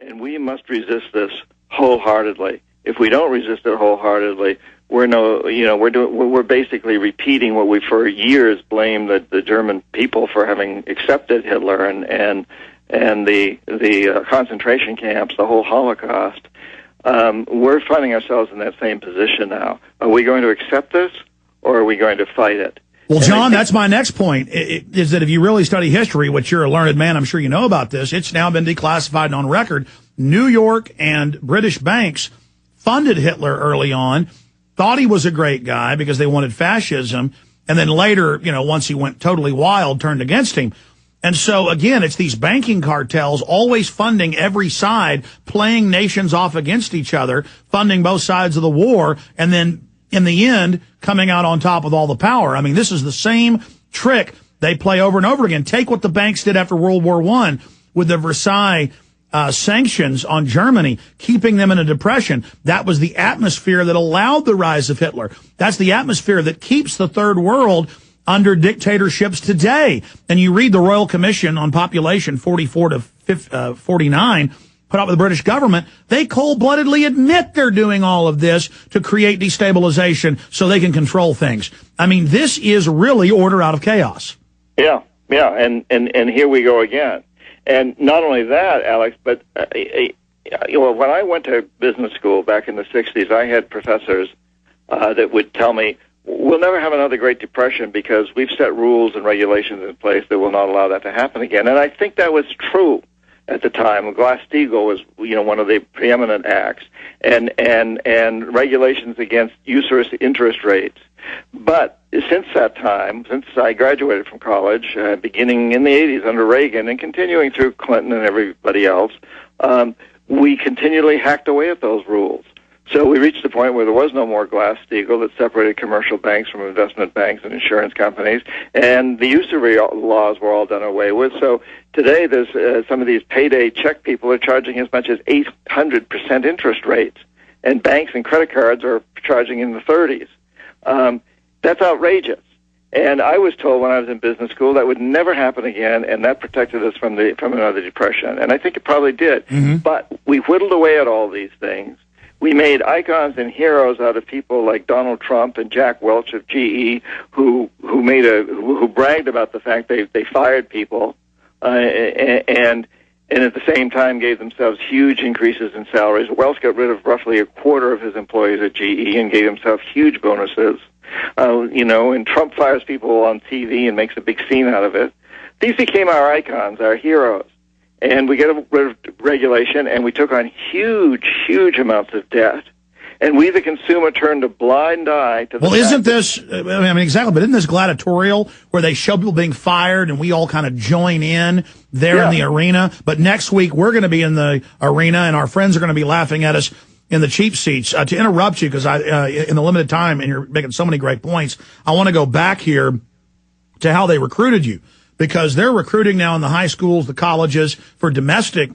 and we must resist this wholeheartedly. If we don't resist it wholeheartedly, we're basically repeating what we for years blamed the German people for having accepted Hitler and the concentration camps, the whole Holocaust. We're finding ourselves in that same position now. Are we going to accept this, or are we going to fight it? Well, John, that's my next point, is that if you really study history, which you're a learned man, I'm sure you know about this, it's now been declassified and on record. New York and British banks funded Hitler early on, thought he was a great guy because they wanted fascism, and then later, once he went totally wild, turned against him. And so, again, it's these banking cartels always funding every side, playing nations off against each other, funding both sides of the war, and then, in the end, coming out on top with all the power. I mean, this is the same trick they play over and over again. Take what the banks did after World War I with the Versailles sanctions on Germany, keeping them in a depression. That was the atmosphere that allowed the rise of Hitler. That's the atmosphere that keeps the third world under dictatorships today. And you read the Royal Commission on Population 44 to 49, put out with the British government, they cold-bloodedly admit they're doing all of this to create destabilization so they can control things. I mean, this is really order out of chaos. Yeah, and here we go again. And not only that, Alex, but when I went to business school back in the 60s, I had professors that would tell me, we'll never have another Great Depression because we've set rules and regulations in place that will not allow that to happen again. And I think that was true at the time. Glass-Steagall was, one of the preeminent acts, and regulations against usurious interest rates. But since that time, since I graduated from college, beginning in the 80s under Reagan and continuing through Clinton and everybody else, we continually hacked away at those rules. So we reached the point where there was no more Glass-Steagall that separated commercial banks from investment banks and insurance companies, and the usury laws were all done away with. So today there's some of these payday check people are charging as much as 800% interest rates, and banks and credit cards are charging in the 30s. That's outrageous. And I was told when I was in business school that would never happen again, and that protected us from another depression. And I think it probably did. Mm-hmm. But we whittled away at all these things. We made icons and heroes out of people like Donald Trump and Jack Welch of GE, who bragged about the fact they fired people, and at the same time gave themselves huge increases in salaries. Welch got rid of roughly a quarter of his employees at GE and gave himself huge bonuses. And Trump fires people on TV and makes a big scene out of it. These became our icons, our heroes. And we got rid of regulation, and we took on huge, huge amounts of debt. And we, the consumer, turned a blind eye to the Well, isn't this, exactly, but isn't this gladiatorial where they show people being fired and we all kind of join in there in the arena? But next week, we're going to be in the arena, and our friends are going to be laughing at us in the cheap seats. To interrupt you, because in the limited time, and you're making so many great points, I want to go back here to how they recruited you. Because they're recruiting now in the high schools, the colleges, for domestic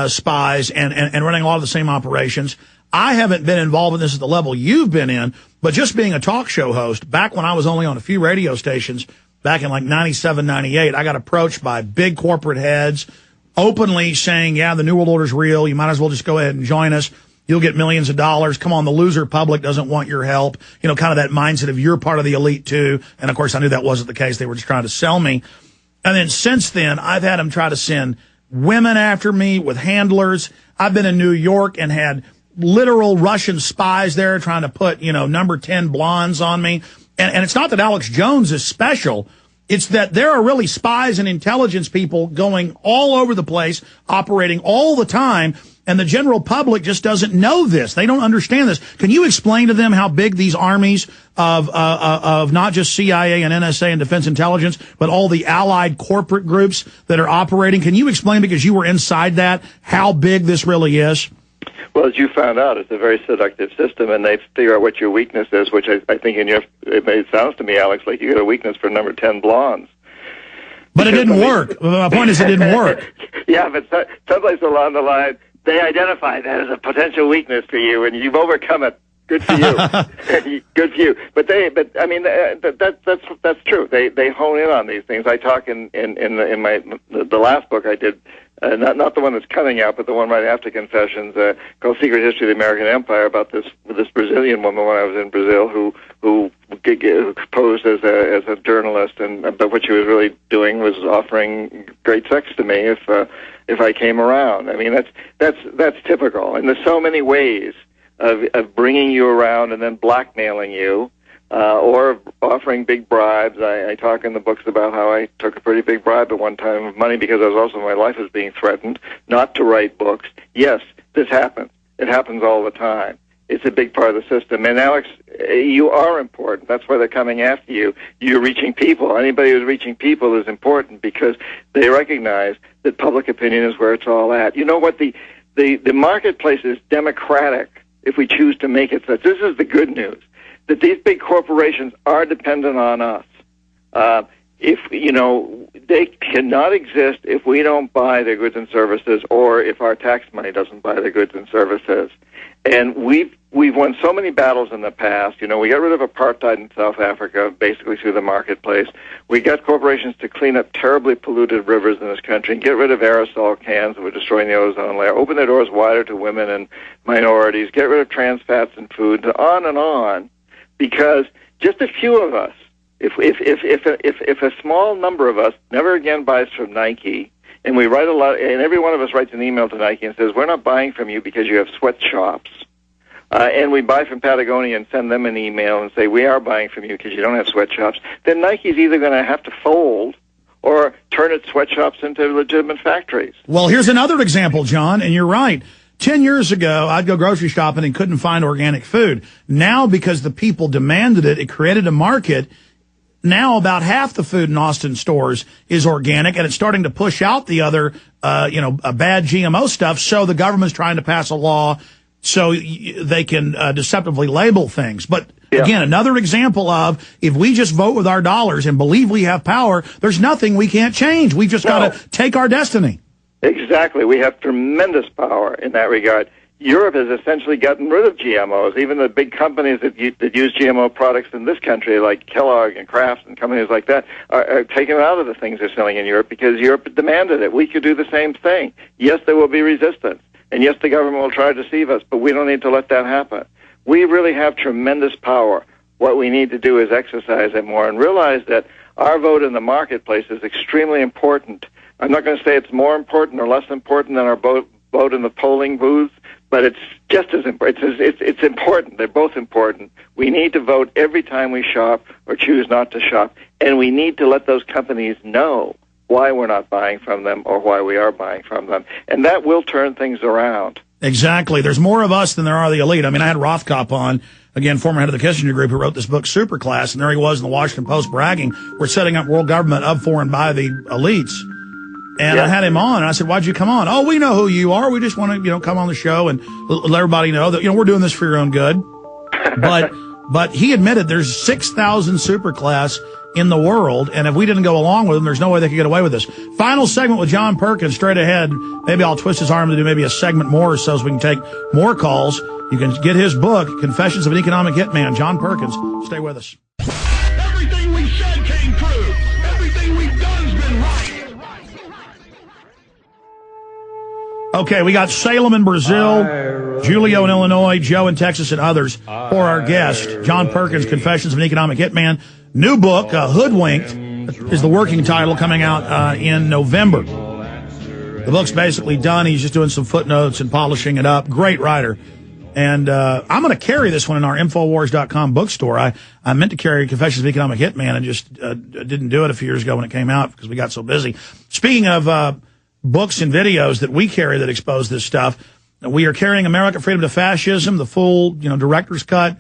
spies and running a lot of the same operations. I haven't been involved in this at the level you've been in, but just being a talk show host, back when I was only on a few radio stations, back in like 97, 98, I got approached by big corporate heads openly saying, yeah, the New World Order's real. You might as well just go ahead and join us. You'll get millions of dollars. Come on, the loser public doesn't want your help. Kind of that mindset of you're part of the elite too. And of course, I knew that wasn't the case. They were just trying to sell me. And then since then, I've had them try to send women after me with handlers. I've been in New York and had literal Russian spies there trying to put, number 10 blondes on me. And it's not that Alex Jones is special. It's that there are really spies and intelligence people going all over the place, operating all the time. And the general public just doesn't know this. They don't understand this. Can you explain to them how big these armies of not just CIA and NSA and Defense Intelligence, but all the allied corporate groups that are operating? Can you explain, because you were inside that, how big this really is? Well, as you found out, it's a very seductive system, and they figure out what your weakness is, which I think it sounds to me, Alex, like you got a weakness for number 10 blondes. But it didn't work. My point is it didn't work. Yeah, but someplace along the line, they identify that as a potential weakness for you, and you've overcome it Good for you. Good for you. But I mean, that's true. They hone in on these things. I talk in the last book I did, not the one that's coming out, but the one right after Confessions, called Secret History of the American Empire, about this Brazilian woman when I was in Brazil who posed as a journalist, but what she was really doing was offering great sex to me if I came around. I mean, that's typical, and there's so many ways of bringing you around and then blackmailing you, or offering big bribes. I talk in the books about how I took a pretty big bribe at one time of money because my life was being threatened, not to write books. Yes, this happens. It happens all the time. It's a big part of the system. And Alex, you are important. That's why they're coming after you. You're reaching people. Anybody who's reaching people is important because they recognize that public opinion is where it's all at. You know what? The marketplace is democratic if we choose to make it such. This is the good news, that these big corporations are dependent on us. They cannot exist if we don't buy their goods and services, or if our tax money doesn't buy their goods and services. And we've won so many battles in the past. We got rid of apartheid in South Africa, basically through the marketplace. We got corporations to clean up terribly polluted rivers in this country and get rid of aerosol cans that were destroying the ozone layer, open their doors wider to women and minorities, get rid of trans fats in food, and on, because just a few of us, if a small number of us never again buys from Nike, and we write a lot, and every one of us writes an email to Nike and says, we're not buying from you because you have sweatshops. And we buy from Patagonia and send them an email and say, we are buying from you because you don't have sweatshops. Then Nike's either going to have to fold or turn its sweatshops into legitimate factories. Well, here's another example, John, and you're right. 10 years ago, I'd go grocery shopping and couldn't find organic food. Now, because the people demanded it, it created a market. Now about half the food in Austin stores is organic, and it's starting to push out the other, bad GMO stuff. So the government's trying to pass a law so they can deceptively label things. But again, another example of if we just vote with our dollars and believe we have power, there's nothing we can't change. We've just got to take our destiny. Exactly. We have tremendous power in that regard. Europe has essentially gotten rid of GMOs. Even the big companies that use GMO products in this country, like Kellogg and Kraft and companies like that, are taken out of the things they're selling in Europe because Europe demanded it. We could do the same thing. Yes, there will be resistance. And yes, the government will try to deceive us, but we don't need to let that happen. We really have tremendous power. What we need to do is exercise it more and realize that our vote in the marketplace is extremely important. I'm not going to say it's more important or less important than our vote in the polling booth, but it's just as important. It's important. They're both important. We need to vote every time we shop or choose not to shop, and we need to let those companies know why we're not buying from them or why we are buying from them, and that will turn things around. Exactly. There's more of us than there are the elite. I mean, I had Rothkopf on, again, former head of the Kissinger Group, who wrote this book, Superclass, and there he was in the Washington Post bragging, we're setting up world government of, for, and by the elites. And I had him on, and I said, why'd you come on? Oh, we know who you are. We just want to, come on the show and let everybody know that, we're doing this for your own good. But he admitted there's 6,000 superclass in the world, and if we didn't go along with them, there's no way they could get away with this. Final segment with John Perkins straight ahead. Maybe I'll twist his arm to do maybe a segment more or so we can take more calls. You can get his book, Confessions of an Economic Hitman, John Perkins. Stay with us. Everything we said came true. Everything we've done's been right. Okay, we got Salem in Brazil, Julio in Illinois, Joe in Texas, and others for our guest, John Perkins, Confessions of an Economic Hitman. New book, Hoodwinked, is the working title, coming out in November. The book's basically done. He's just doing some footnotes and polishing it up. Great writer. And I'm going to carry this one in our Infowars.com bookstore. I meant to carry Confessions of an Economic Hitman and just didn't do it a few years ago when it came out because we got so busy. Speaking of books and videos that we carry that expose this stuff, we are carrying America Freedom to Fascism, the full director's cut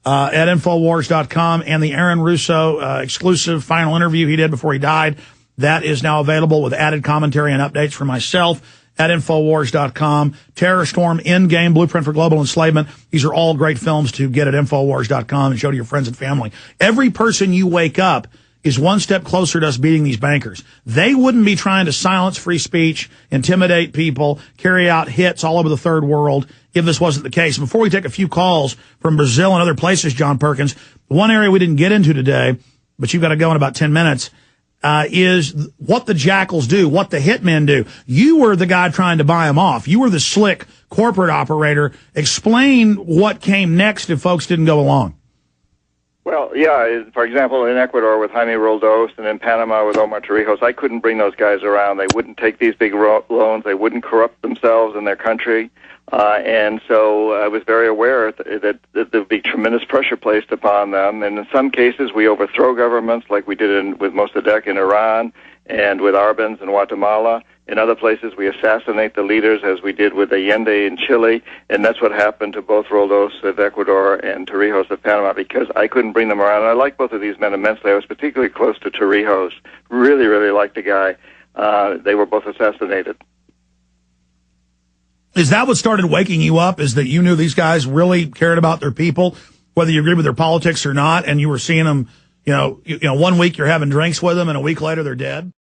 at Infowars.com, and the Aaron Russo exclusive final interview he did before he died. That is now available with added commentary and updates from myself at Infowars.com. Terror Storm, Endgame, Blueprint for Global Enslavement. These are all great films to get at Infowars.com and show to your friends and family. Every person you wake up is one step closer to us beating these bankers. They wouldn't be trying to silence free speech, intimidate people, carry out hits all over the third world if this wasn't the case. Before we take a few calls from Brazil and other places, John Perkins, one area we didn't get into today, but you've got to go in about 10 minutes, is what the jackals do, what the hitmen do. You were the guy trying to buy them off. You were the slick corporate operator. Explain what came next if folks didn't go along. Well, yeah, for example, in Ecuador with Jaime Roldos and in Panama with Omar Torrijos, I couldn't bring those guys around. They wouldn't take these big loans. They wouldn't corrupt themselves in their country. And so I was very aware that there would be tremendous pressure placed upon them. And in some cases, we overthrow governments like we did with Mossadegh in Iran and with Arbenz in Guatemala. In other places, we assassinate the leaders, as we did with Allende in Chile, and that's what happened to both Roldos of Ecuador and Torrijos of Panama, because I couldn't bring them around. And I like both of these men immensely. I was particularly close to Torrijos. Really, really liked the guy. They were both assassinated. Is that what started waking you up, is that you knew these guys really cared about their people, whether you agreed with their politics or not, and you were seeing them, 1 week you're having drinks with them, and a week later they're dead?